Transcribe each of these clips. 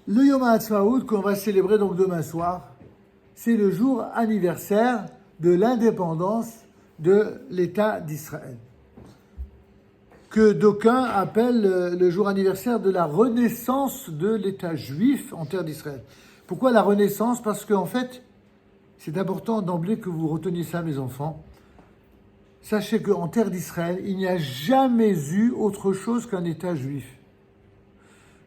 Le Yom HaAtzmaut qu'on va célébrer donc demain soir, c'est le jour anniversaire de l'indépendance de l'État d'Israël, que d'aucuns appellent le jour anniversaire de la renaissance de l'État juif en terre d'Israël. Pourquoi la renaissance? Parce qu'en fait, c'est important d'emblée que vous reteniez ça, mes enfants. Sachez qu'en terre d'Israël, il n'y a jamais eu autre chose qu'un État juif.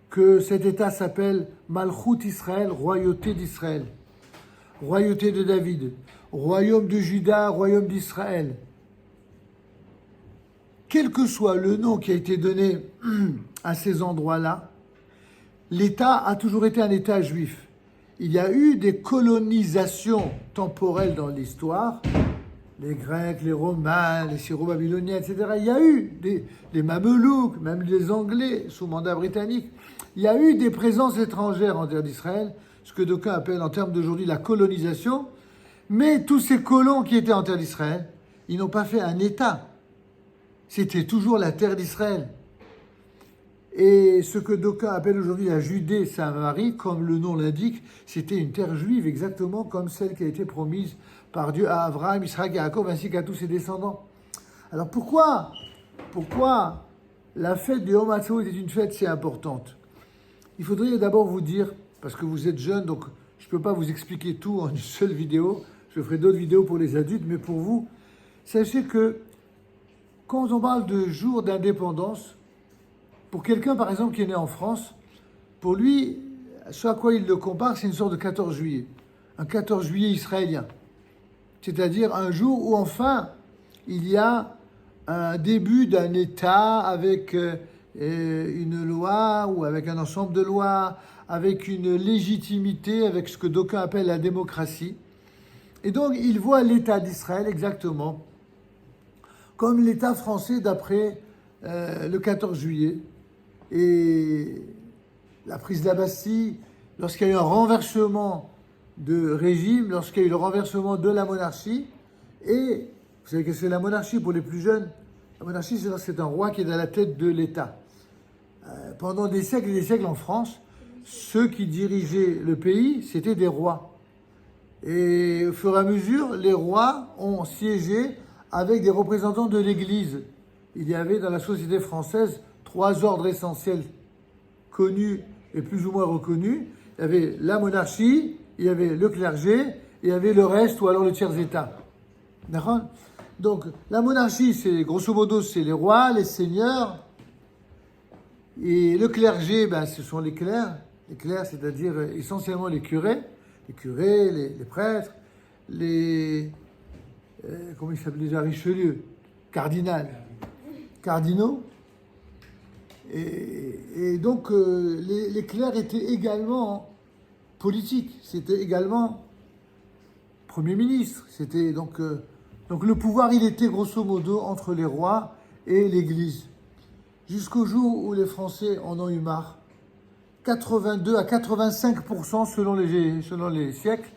Que cet État s'appelle Malchut Israël, royauté d'Israël, royauté de David, royaume de Juda, royaume d'Israël. Quel que soit le nom qui a été donné à ces endroits-là, l'État a toujours été un État juif. Il y a eu des colonisations temporelles dans l'histoire, les Grecs, les Romains, les Syro-Babyloniens, etc. Il y a eu des Mamelouks, même les Anglais sous mandat britannique. Il y a eu des présences étrangères en terre d'Israël, ce que d'aucuns appellent en termes d'aujourd'hui la colonisation. Mais tous ces colons qui étaient en terre d'Israël, ils n'ont pas fait un État. C'était toujours la terre d'Israël. Et ce que d'aucuns appellent aujourd'hui la Judée-Samarie, comme le nom l'indique, c'était une terre juive, exactement comme celle qui a été promise par Dieu à Abraham, Israël, Jacob, ainsi qu'à tous ses descendants. Alors pourquoi la fête de Yom HaTzmaut est une fête si importante? Il faudrait d'abord vous dire, parce que vous êtes jeunes, donc je ne peux pas vous expliquer tout en une seule vidéo, je ferai d'autres vidéos pour les adultes, mais pour vous, sachez que quand on parle de jour d'indépendance, pour quelqu'un par exemple qui est né en France, pour lui, ce à quoi il le compare, c'est une sorte de 14 juillet, un 14 juillet israélien. C'est-à-dire un jour où enfin il y a un début d'un État avec une loi ou avec un ensemble de lois, avec une légitimité, avec ce que d'aucuns appellent la démocratie. Et donc il voit l'État d'Israël exactement comme l'État français d'après le 14 juillet. Et la prise de la Bastille, lorsqu'il y a eu un renversement de régime, lorsqu'il y a eu le renversement de la monarchie, et vous savez que c'est la monarchie pour les plus jeunes, la monarchie c'est un roi qui est à la tête de l'État. Pendant des siècles et des siècles en France, ceux qui dirigeaient le pays, c'était des rois. Et au fur et à mesure, les rois ont siégé avec des représentants de l'Église. Il y avait dans la société française 3 ordres essentiels connus et plus ou moins reconnus. Il y avait la monarchie, il y avait le clergé, et il y avait le reste ou alors le tiers-état. D'accord? Donc la monarchie, c'est grosso modo, c'est les rois, les seigneurs, et le clergé, ce sont les clercs, c'est-à-dire essentiellement les curés, les prêtres, comment il s'appelait déjà, Richelieu, cardinaux. Et donc les clercs étaient également politiques, c'était également Premier ministre. C'était donc le pouvoir, il était grosso modo entre les rois et l'Église. Jusqu'au jour où les Français en ont eu marre. 82 à 85% selon les siècles,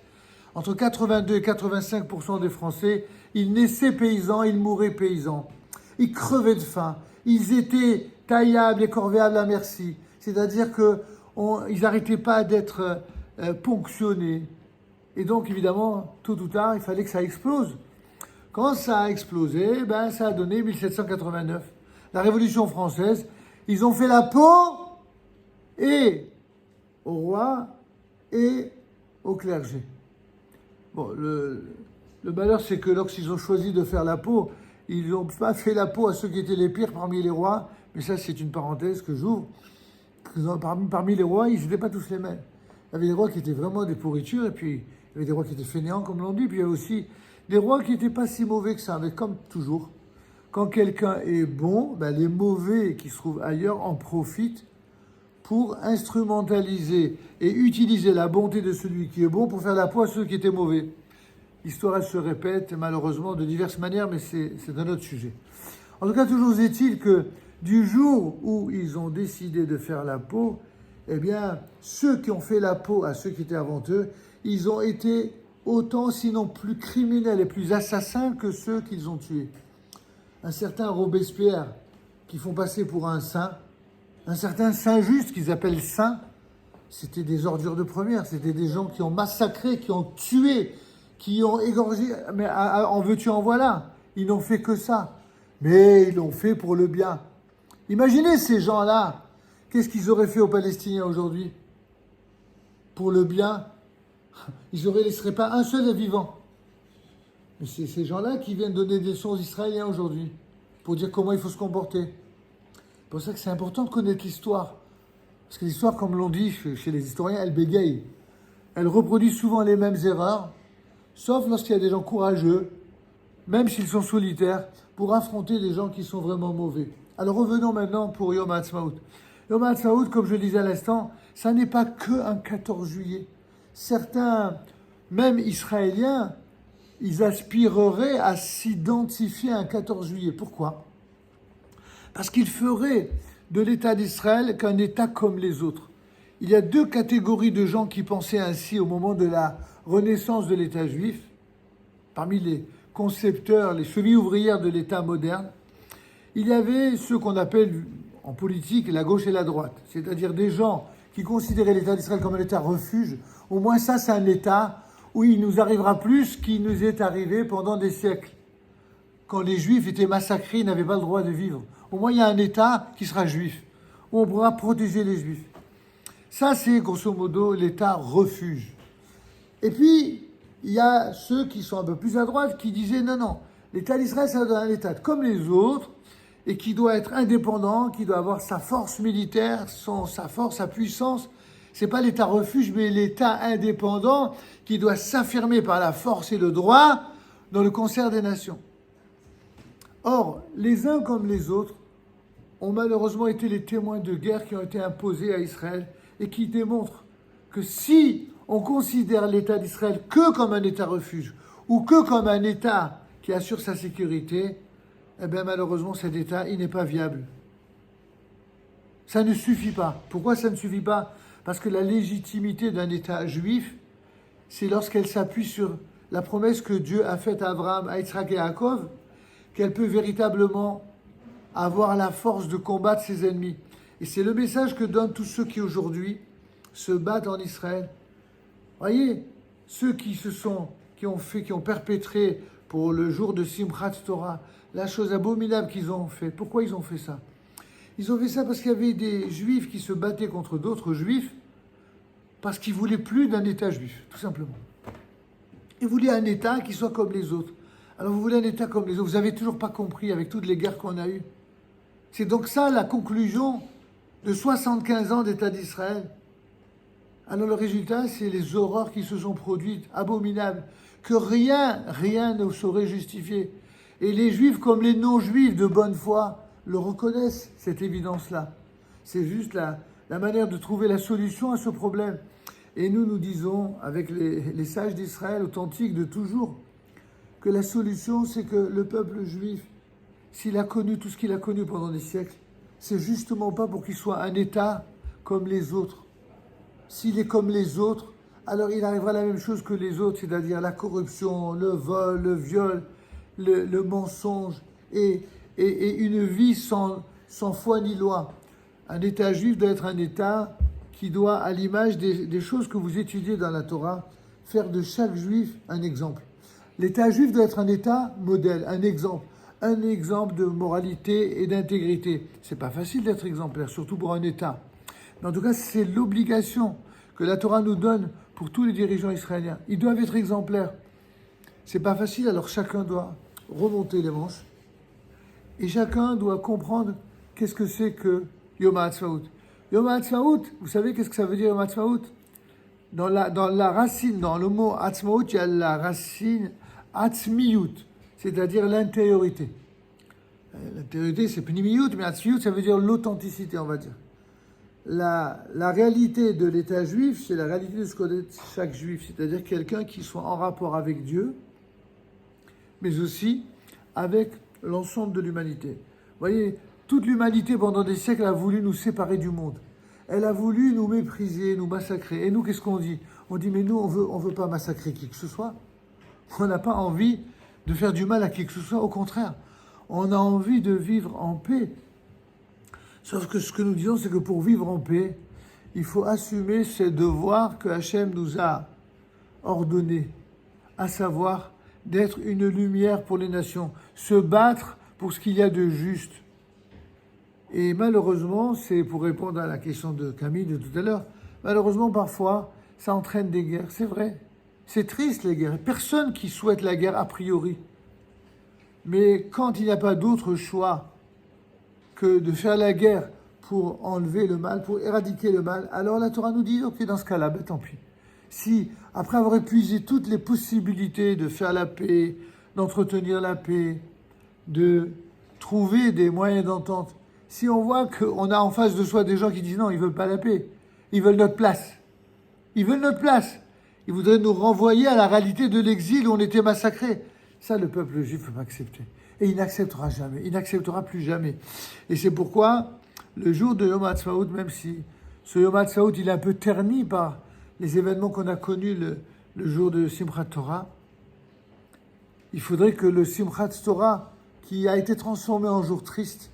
entre 82 et 85% des Français, ils naissaient paysans, ils mouraient paysans. Ils crevaient de faim. Ils étaient taillables et corvéables à merci. C'est-à-dire qu'ils n'arrêtaient pas d'être ponctionnés. Et donc, évidemment, tôt ou tard, il fallait que ça explose. Quand ça a explosé, ça a donné 1789. La Révolution française, ils ont fait la peau et au roi et au clergé. Bon, le malheur, c'est que lorsqu'ils ont choisi de faire la peau, ils n'ont pas fait la peau à ceux qui étaient les pires parmi les rois, mais ça, c'est une parenthèse que j'ouvre. Parmi les rois, ils n'étaient pas tous les mêmes. Il y avait des rois qui étaient vraiment des pourritures, et puis il y avait des rois qui étaient fainéants, comme l'on dit, puis il y avait aussi des rois qui n'étaient pas si mauvais que ça, mais comme toujours, quand quelqu'un est bon, les mauvais qui se trouvent ailleurs en profitent pour instrumentaliser et utiliser la bonté de celui qui est bon pour faire la peau à ceux qui étaient mauvais. L'histoire, elle se répète malheureusement de diverses manières, mais c'est un autre sujet. En tout cas, toujours est-il que du jour où ils ont décidé de faire la peau, ceux qui ont fait la peau à ceux qui étaient avant eux, ils ont été autant, sinon plus criminels et plus assassins que ceux qu'ils ont tués. Un certain Robespierre, qui font passer pour un saint, un certain Saint-Just qu'ils appellent saint, c'était des ordures de première, c'était des gens qui ont massacré, qui ont tué, qui ont égorgé. Mais en veux-tu, en voilà. Ils n'ont fait que ça. Mais ils l'ont fait pour le bien. Imaginez ces gens-là. Qu'est-ce qu'ils auraient fait aux Palestiniens aujourd'hui? Pour le bien, ils ne laisseraient pas un seul vivant. Mais c'est ces gens-là qui viennent donner des leçons aux Israéliens aujourd'hui, pour dire comment il faut se comporter. C'est pour ça que c'est important de connaître l'histoire. Parce que l'histoire, comme l'on dit chez les historiens, elle bégaye. Elle reproduit souvent les mêmes erreurs, sauf lorsqu'il y a des gens courageux, même s'ils sont solitaires, pour affronter des gens qui sont vraiment mauvais. Alors revenons maintenant pour Yom HaAtzmaut. Yom HaAtzmaut, comme je le disais à l'instant, ça n'est pas qu'un 14 juillet. Certains, même israéliens, ils aspireraient à s'identifier à un 14 juillet. Pourquoi? Parce qu'ils feraient de l'État d'Israël qu'un État comme les autres. Il y a deux catégories de gens qui pensaient ainsi au moment de la renaissance de l'État juif, parmi les concepteurs, les chevilles ouvrières de l'État moderne. Il y avait ceux qu'on appelle en politique la gauche et la droite, c'est-à-dire des gens qui considéraient l'État d'Israël comme un État refuge. Au moins ça, c'est un État où il nous arrivera plus ce qui nous est arrivé pendant des siècles. Quand les Juifs étaient massacrés, ils n'avaient pas le droit de vivre. Au moins, il y a un État qui sera juif, où on pourra protéger les Juifs. Ça, c'est grosso modo l'État refuge. Et puis, il y a ceux qui sont un peu plus à droite qui disaient non, l'État d'Israël, ça doit être un État comme les autres, et qui doit être indépendant, qui doit avoir sa force militaire, sa force, sa puissance. C'est pas l'État refuge, mais l'État indépendant qui doit s'affirmer par la force et le droit dans le concert des nations. Or, les uns comme les autres ont malheureusement été les témoins de guerres qui ont été imposées à Israël et qui démontrent que si on considère l'État d'Israël que comme un État refuge ou que comme un État qui assure sa sécurité, eh bien malheureusement cet État, il n'est pas viable. Ça ne suffit pas. Pourquoi ça ne suffit pas? Parce que la légitimité d'un État juif, c'est lorsqu'elle s'appuie sur la promesse que Dieu a faite à Abraham, à Yitzhak et à Yaakov, qu'elle peut véritablement avoir la force de combattre ses ennemis. Et c'est le message que donnent tous ceux qui aujourd'hui se battent en Israël. Voyez, ceux qui ont perpétré pour le jour de Simchat Torah la chose abominable qu'ils ont fait. Pourquoi ils ont fait ça? Ils ont fait ça parce qu'il y avait des Juifs qui se battaient contre d'autres Juifs parce qu'ils voulaient plus d'un État juif, tout simplement. Ils voulaient un État qui soit comme les autres. Alors vous voulez un État comme les autres, vous n'avez toujours pas compris avec toutes les guerres qu'on a eues. C'est donc ça la conclusion de 75 ans d'État d'Israël. Alors le résultat, c'est les horreurs qui se sont produites, abominables, que rien ne saurait justifier. Et les Juifs comme les non-Juifs de bonne foi le reconnaissent, cette évidence-là. C'est juste la manière de trouver la solution à ce problème. Et nous disons, avec les sages d'Israël authentiques de toujours, que la solution, c'est que le peuple juif, s'il a connu tout ce qu'il a connu pendant des siècles, c'est justement pas pour qu'il soit un État comme les autres. S'il est comme les autres, alors il arrivera la même chose que les autres, c'est-à-dire la corruption, le vol, le viol, le mensonge et une vie sans foi ni loi. Un État juif doit être un État qui doit, à l'image des choses que vous étudiez dans la Torah, faire de chaque juif un exemple. L'État juif doit être un État modèle, un exemple de moralité et d'intégrité. C'est pas facile d'être exemplaire, surtout pour un État. Mais en tout cas, c'est l'obligation que la Torah nous donne pour tous les dirigeants israéliens. Ils doivent être exemplaires. C'est pas facile, alors chacun doit remonter les manches et chacun doit comprendre qu'est-ce que c'est que Yom HaAtzmaut. Yom HaAtzmaut, vous savez qu'est-ce que ça veut dire Yom HaAtzmaut? Dans la racine, dans le mot Atzmaut, il y a la racine Atzmiyut, c'est-à-dire l'intériorité. L'intériorité, c'est Pnimiyut, mais Atzmiyut, ça veut dire l'authenticité, on va dire. La réalité de l'État juif, c'est la réalité de ce qu'est chaque juif, c'est-à-dire quelqu'un qui soit en rapport avec Dieu, mais aussi avec l'ensemble de l'humanité. Vous voyez, toute l'humanité pendant des siècles a voulu nous séparer du monde. Elle a voulu nous mépriser, nous massacrer. Et nous, qu'est-ce qu'on dit? On dit, mais nous, on veut pas massacrer qui que ce soit. On n'a pas envie de faire du mal à qui que ce soit. Au contraire, on a envie de vivre en paix. Sauf que ce que nous disons, c'est que pour vivre en paix, il faut assumer ce devoir que Hachem nous a ordonné, à savoir d'être une lumière pour les nations, se battre pour ce qu'il y a de juste. Et malheureusement, c'est pour répondre à la question de Camille de tout à l'heure, malheureusement parfois, ça entraîne des guerres, c'est vrai. C'est triste les guerres, personne qui souhaite la guerre a priori. Mais quand il n'y a pas d'autre choix que de faire la guerre pour enlever le mal, pour éradiquer le mal, alors la Torah nous dit, ok, dans ce cas-là, ben tant pis. Si, après avoir épuisé toutes les possibilités de faire la paix, d'entretenir la paix, de trouver des moyens d'entente, si on voit qu'on a en face de soi des gens qui disent non, ils ne veulent pas la paix, ils veulent notre place. Ils veulent notre place. Ils voudraient nous renvoyer à la réalité de l'exil où on était massacrés. Ça, le peuple juif ne peut pas accepter. Et il n'acceptera jamais. Il n'acceptera plus jamais. Et c'est pourquoi, le jour de Yom HaTzmaut, même si ce Yom HaTzmaut, il est un peu terni par les événements qu'on a connus le jour de Simchat Torah, il faudrait que le Simchat Torah, qui a été transformé en jour triste,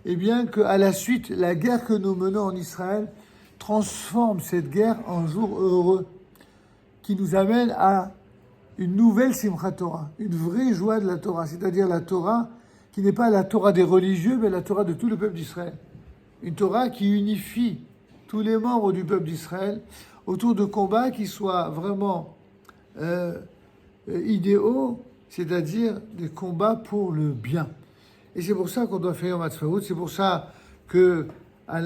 eh bien qu'à la suite, la guerre que nous menons en Israël transforme cette guerre en jour heureux, qui nous amène à une nouvelle Simchat Torah, une vraie joie de la Torah, c'est-à-dire la Torah qui n'est pas la Torah des religieux, mais la Torah de tout le peuple d'Israël. Une Torah qui unifie tous les membres du peuple d'Israël autour de combats qui soient vraiment idéaux, c'est-à-dire des combats pour le bien. Et c'est pour ça qu'on doit faire Yom HaTzmaut, c'est pour ça que à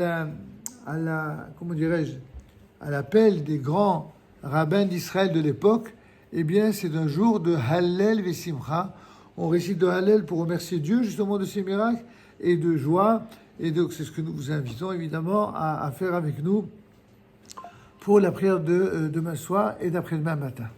l'appel des grands rabbins d'Israël de l'époque, eh bien c'est un jour de Hallel Vesimcha. On récite de Hallel pour remercier Dieu justement de ses miracles et de joie. Et donc c'est ce que nous vous invitons évidemment à faire avec nous pour la prière de demain soir et d'après-demain matin.